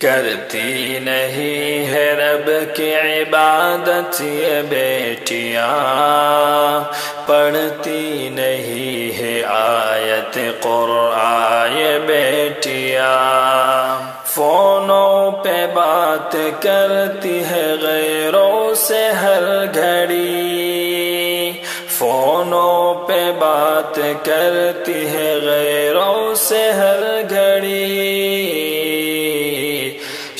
کرتی نہیں ہے رب کی عبادت یہ بیٹیاں، پڑھتی نہیں ہے آیت قرآن یہ بیٹیاں، فونوں پہ بات کرتی ہے غیروں سے ہر گھڑی، فونوں پہ بات کرتی ہے غیروں سے ہر گھڑی،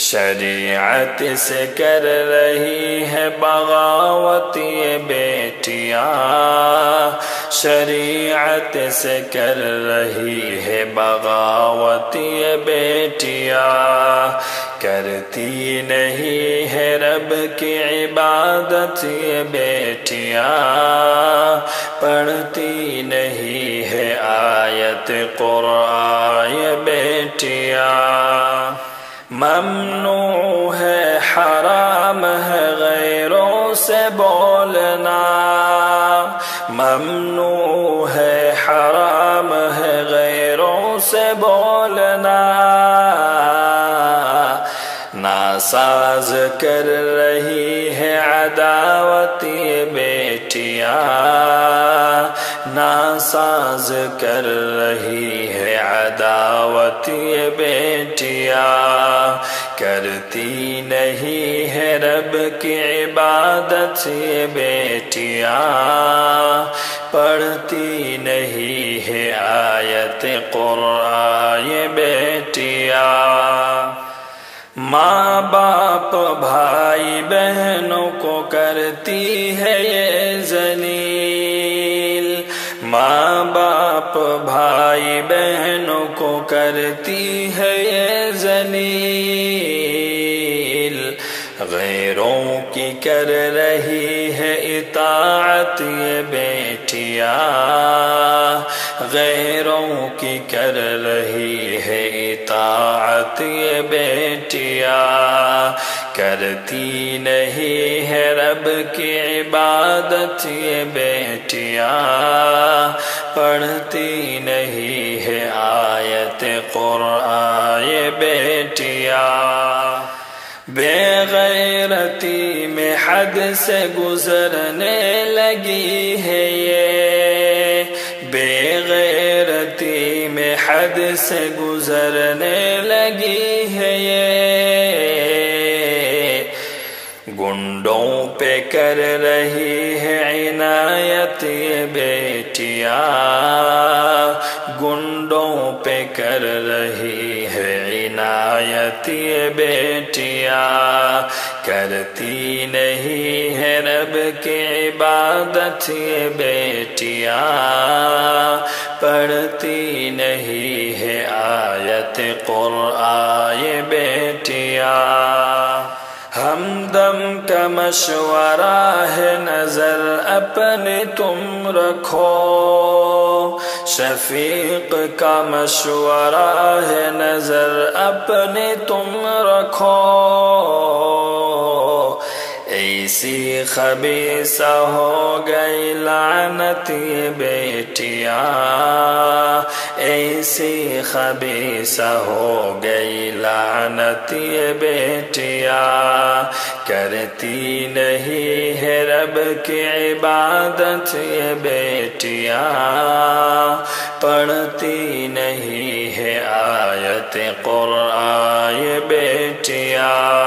شریعت سے کر رہی ہے بغاوت یہ بیٹیاں، شریعت سے کر رہی ہے بغاوت یہ بیٹیاں، کرتی نہیں ہے رب کی عبادت یہ بیٹیاں، پڑھتی نہیں ہے آیت قرآن یہ بیٹیاں، ممنوع ہے حرام ہے غیروں سے بولنا، ممنوع ہے حرام ہے غیروں سے بولنا، ناساز کر رہی ہے عداوت یہ بیٹیاں، ناساز کر رہی ہے عداوت یہ بیٹیاں، کرتی نہیں ہے رب کی عبادت یہ بیٹیاں، پڑھتی نہیں ہے آیت قرآن یہ بیٹیاں، ماں باپ بھائی بہنوں کو کرتی ہے یہ ذلیل، ماں باپ بھائی بہنوں کو کرتی ہے یہ ذلیل، غیروں کی کر رہی ہے اطاعت یہ بیٹیاں، غیروں کی کر رہی ہے اطاعت یہ بیٹیاں، کرتی نہیں ہے رب کی عبادت یہ بیٹیاں، پڑھتی نہیں ہے آیت قرآن یہ بیٹیاں، بے غیرتی میں حد سے گزرنے لگی ہے یہ، بے غیرتی میں حد سے گزرنے لگی ہے یہ، گنڈوں پہ کر رہی ہے عنایت یہ بیٹیاں، گنڈوں پہ کر رہی ہے عنایت یہ بیٹیاں، کرتی نہیں ہے رب کی عبادت یہ بیٹیاں، پڑھتی نہیں ہے آیت قرآن یہ بیٹیاں، ہمدم کا مشورہ ہے نظر اپنے تم رکھو، شفیق کا مشورہ ہے نظر اپنے تم رکھو، ایسی خبیثہ ہو گئی لعنت یہ بیٹیاں، ایسی خبیثہ ہو گئی لعنت یہ بیٹیاں، کرتی نہیں ہے رب کی عبادت یہ بیٹیاں، پڑھتی نہیں ہے آیت قرآن یہ بیٹیاں،